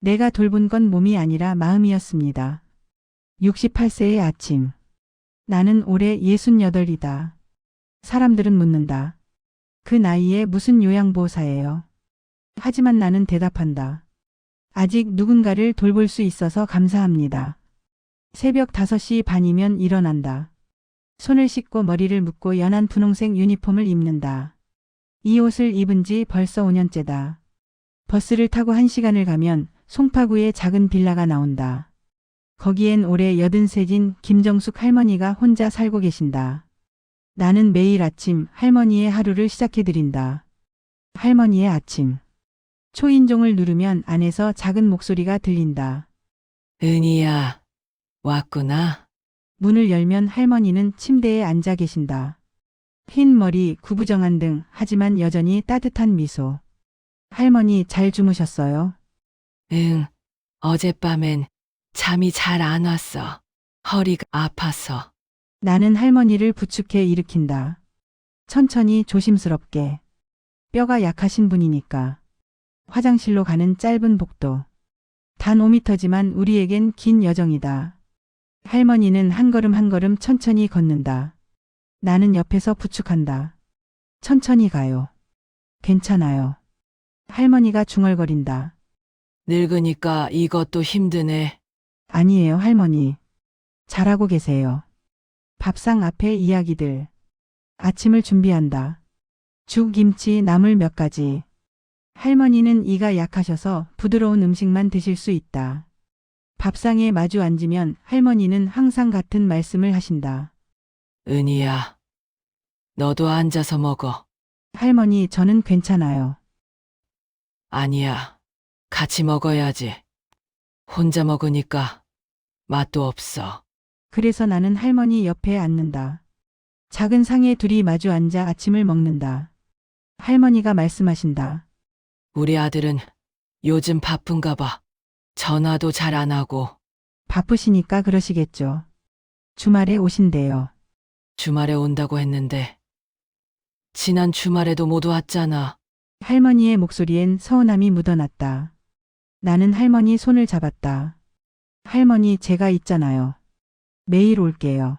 내가 돌본 건 몸이 아니라 마음이었습니다. 68세의 아침. 나는 올해 68이다. 사람들은 묻는다. 그 나이에 무슨 요양보호사예요? 하지만 나는 대답한다. 아직 누군가를 돌볼 수 있어서 감사합니다. 새벽 5시 반이면 일어난다. 손을 씻고 머리를 묶고 연한 분홍색 유니폼을 입는다. 이 옷을 입은 지 벌써 5년째다. 버스를 타고 1시간을 가면 송파구의 작은 빌라가 나온다. 거기엔 올해 83진 김정숙 할머니가 혼자 살고 계신다. 나는 매일 아침 할머니의 하루를 시작해드린다. 할머니의 아침. 초인종을 누르면 안에서 작은 목소리가 들린다. 은희야, 왔구나. 문을 열면 할머니는 침대에 앉아 계신다. 흰 머리, 구부정한 등 하지만 여전히 따뜻한 미소. 할머니 잘 주무셨어요? 응, 어젯밤엔 잠이 잘 안 왔어. 허리가 아파서. 나는 할머니를 부축해 일으킨다. 천천히 조심스럽게. 뼈가 약하신 분이니까. 화장실로 가는 짧은 복도. 단 5미터지만 우리에겐 긴 여정이다. 할머니는 한 걸음 한 걸음 천천히 걷는다. 나는 옆에서 부축한다. 천천히 가요. 괜찮아요. 할머니가 중얼거린다. 늙으니까 이것도 힘드네. 아니에요, 할머니. 잘하고 계세요. 밥상 앞에 이야기들. 아침을 준비한다. 죽, 김치, 나물 몇 가지. 할머니는 이가 약하셔서 부드러운 음식만 드실 수 있다. 밥상에 마주 앉으면 할머니는 항상 같은 말씀을 하신다. 은희야, 너도 앉아서 먹어. 할머니, 저는 괜찮아요. 아니야, 같이 먹어야지. 혼자 먹으니까 맛도 없어. 그래서 나는 할머니 옆에 앉는다. 작은 상에 둘이 마주 앉아 아침을 먹는다. 할머니가 말씀하신다. 우리 아들은 요즘 바쁜가 봐. 전화도 잘 안 하고. 바쁘시니까 그러시겠죠. 주말에 오신대요. 주말에 온다고 했는데 지난 주말에도 못 왔잖아. 할머니의 목소리엔 서운함이 묻어났다. 나는 할머니 손을 잡았다. 할머니, 제가 있잖아요. 매일 올게요.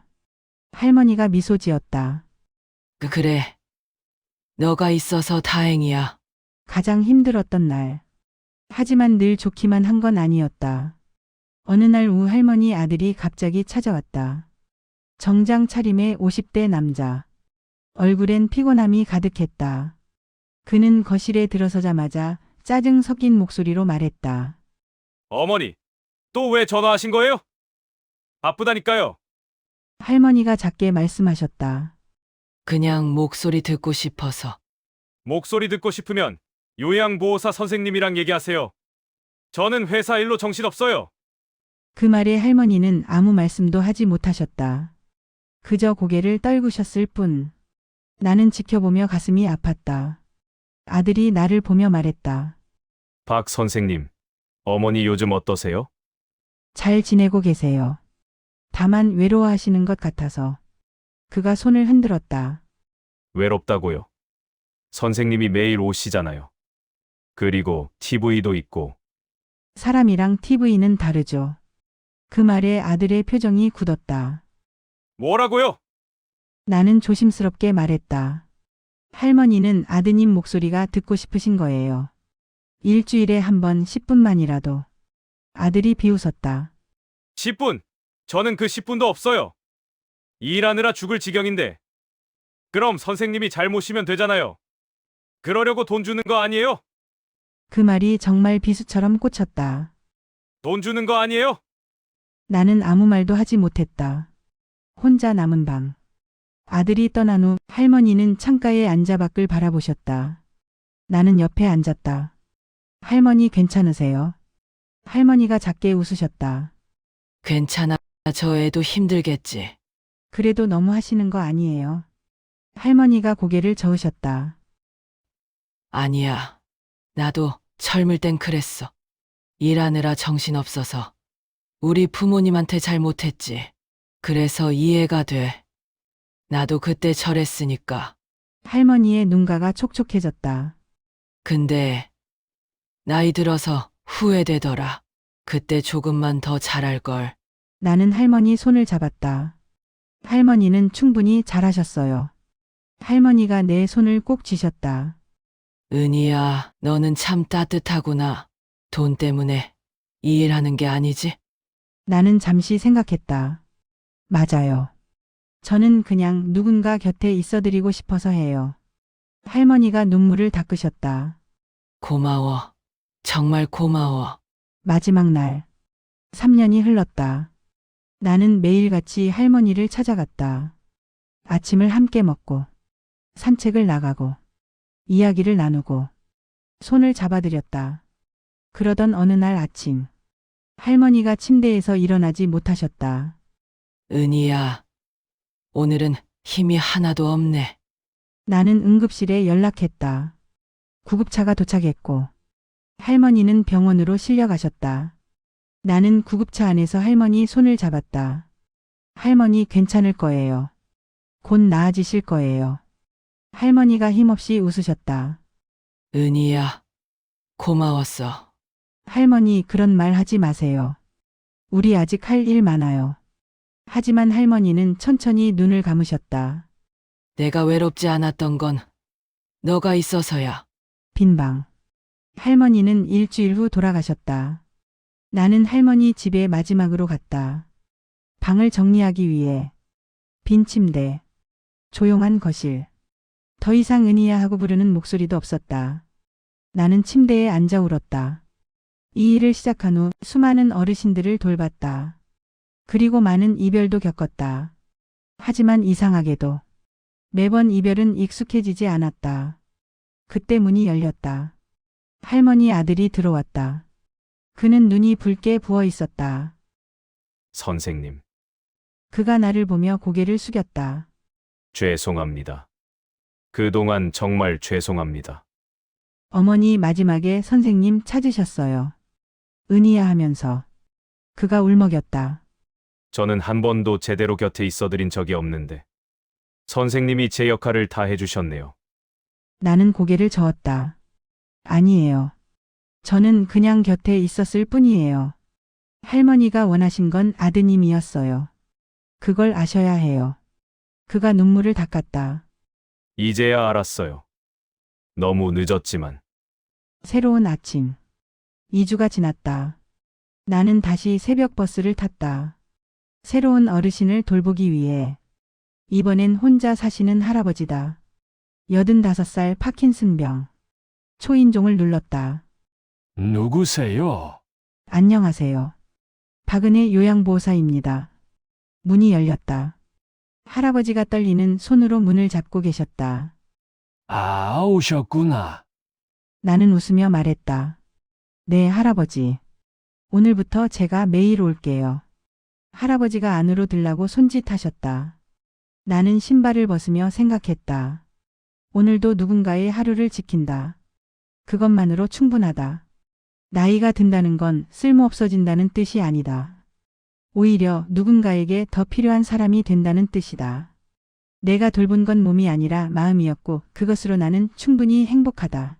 할머니가 미소 지었다. 그래. 너가 있어서 다행이야. 가장 힘들었던 날. 하지만 늘 좋기만 한 건 아니었다. 어느 날 우 할머니 아들이 갑자기 찾아왔다. 정장 차림의 50대 남자. 얼굴엔 피곤함이 가득했다. 그는 거실에 들어서자마자 짜증 섞인 목소리로 말했다. 어머니, 또 왜 전화하신 거예요? 바쁘다니까요. 할머니가 작게 말씀하셨다. 그냥 목소리 듣고 싶어서. 목소리 듣고 싶으면 요양보호사 선생님이랑 얘기하세요. 저는 회사 일로 정신없어요. 그 말에 할머니는 아무 말씀도 하지 못하셨다. 그저 고개를 떨구셨을 뿐. 나는 지켜보며 가슴이 아팠다. 아들이 나를 보며 말했다. 박 선생님, 어머니 요즘 어떠세요? 잘 지내고 계세요. 다만 외로워하시는 것 같아서. 그가 손을 흔들었다. 외롭다고요. 선생님이 매일 오시잖아요. 그리고 TV도 있고. 사람이랑 TV는 다르죠. 그 말에 아들의 표정이 굳었다. 뭐라고요? 나는 조심스럽게 말했다. 할머니는 아드님 목소리가 듣고 싶으신 거예요. 일주일에 한 번 10분만이라도. 아들이 비웃었다. 10분! 저는 그 10분도 없어요. 일하느라 죽을 지경인데. 그럼 선생님이 잘 모시면 되잖아요. 그러려고 돈 주는 거 아니에요? 그 말이 정말 비수처럼 꽂혔다. 돈 주는 거 아니에요? 나는 아무 말도 하지 못했다. 혼자 남은 방. 아들이 떠난 후 할머니는 창가에 앉아 밖을 바라보셨다. 나는 옆에 앉았다. 할머니 괜찮으세요? 할머니가 작게 웃으셨다. 괜찮아. 저 애도 힘들겠지. 그래도 너무 하시는 거 아니에요? 할머니가 고개를 저으셨다. 아니야. 나도 젊을 땐 그랬어. 일하느라 정신없어서. 우리 부모님한테 잘못했지. 그래서 이해가 돼. 나도 그때 저랬으니까. 할머니의 눈가가 촉촉해졌다. 근데 나이 들어서 후회되더라. 그때 조금만 더 잘할걸. 나는 할머니 손을 잡았다. 할머니는 충분히 잘하셨어요. 할머니가 내 손을 꼭 쥐셨다. 은희야, 너는 참 따뜻하구나. 돈 때문에 이 일하는 게 아니지? 나는 잠시 생각했다. 맞아요. 저는 그냥 누군가 곁에 있어드리고 싶어서 해요. 할머니가 눈물을 닦으셨다. 고마워. 정말 고마워. 마지막 날. 3년이 흘렀다. 나는 매일같이 할머니를 찾아갔다. 아침을 함께 먹고, 산책을 나가고, 이야기를 나누고, 손을 잡아드렸다. 그러던 어느 날 아침, 할머니가 침대에서 일어나지 못하셨다. 은희야, 오늘은 힘이 하나도 없네. 나는 응급실에 연락했다. 구급차가 도착했고, 할머니는 병원으로 실려가셨다. 나는 구급차 안에서 할머니 손을 잡았다. 할머니 괜찮을 거예요. 곧 나아지실 거예요. 할머니가 힘없이 웃으셨다. 은희야, 고마웠어. 할머니 그런 말 하지 마세요. 우리 아직 할 일 많아요. 하지만 할머니는 천천히 눈을 감으셨다. 내가 외롭지 않았던 건 너가 있어서야. 빈방. 할머니는 일주일 후 돌아가셨다. 나는 할머니 집에 마지막으로 갔다. 방을 정리하기 위해. 빈 침대. 조용한 거실. 더 이상 은희야 하고 부르는 목소리도 없었다. 나는 침대에 앉아 울었다. 이 일을 시작한 후 수많은 어르신들을 돌봤다. 그리고 많은 이별도 겪었다. 하지만 이상하게도 매번 이별은 익숙해지지 않았다. 그때 문이 열렸다. 할머니 아들이 들어왔다. 그는 눈이 붉게 부어 있었다. 선생님, 그가 나를 보며 고개를 숙였다. 죄송합니다. 그동안 정말 죄송합니다. 어머니 마지막에 선생님 찾으셨어요. 은희야 하면서 그가 울먹였다. 저는 한 번도 제대로 곁에 있어드린 적이 없는데 선생님이 제 역할을 다 해주셨네요. 나는 고개를 저었다. 아니에요. 저는 그냥 곁에 있었을 뿐이에요. 할머니가 원하신 건 아드님이었어요. 그걸 아셔야 해요. 그가 눈물을 닦았다. 이제야 알았어요. 너무 늦었지만. 새로운 아침. 2주가 지났다. 나는 다시 새벽 버스를 탔다. 새로운 어르신을 돌보기 위해. 이번엔 혼자 사시는 할아버지다. 85살 파킨슨병. 초인종을 눌렀다. 누구세요? 안녕하세요. 박은혜 요양보호사입니다. 문이 열렸다. 할아버지가 떨리는 손으로 문을 잡고 계셨다. 아, 오셨구나. 나는 웃으며 말했다. 네, 할아버지. 오늘부터 제가 매일 올게요. 할아버지가 안으로 들라고 손짓하셨다. 나는 신발을 벗으며 생각했다. 오늘도 누군가의 하루를 지킨다. 그것만으로 충분하다. 나이가 든다는 건 쓸모없어진다는 뜻이 아니다. 오히려 누군가에게 더 필요한 사람이 된다는 뜻이다. 내가 돌본 건 몸이 아니라 마음이었고 그것으로 나는 충분히 행복하다.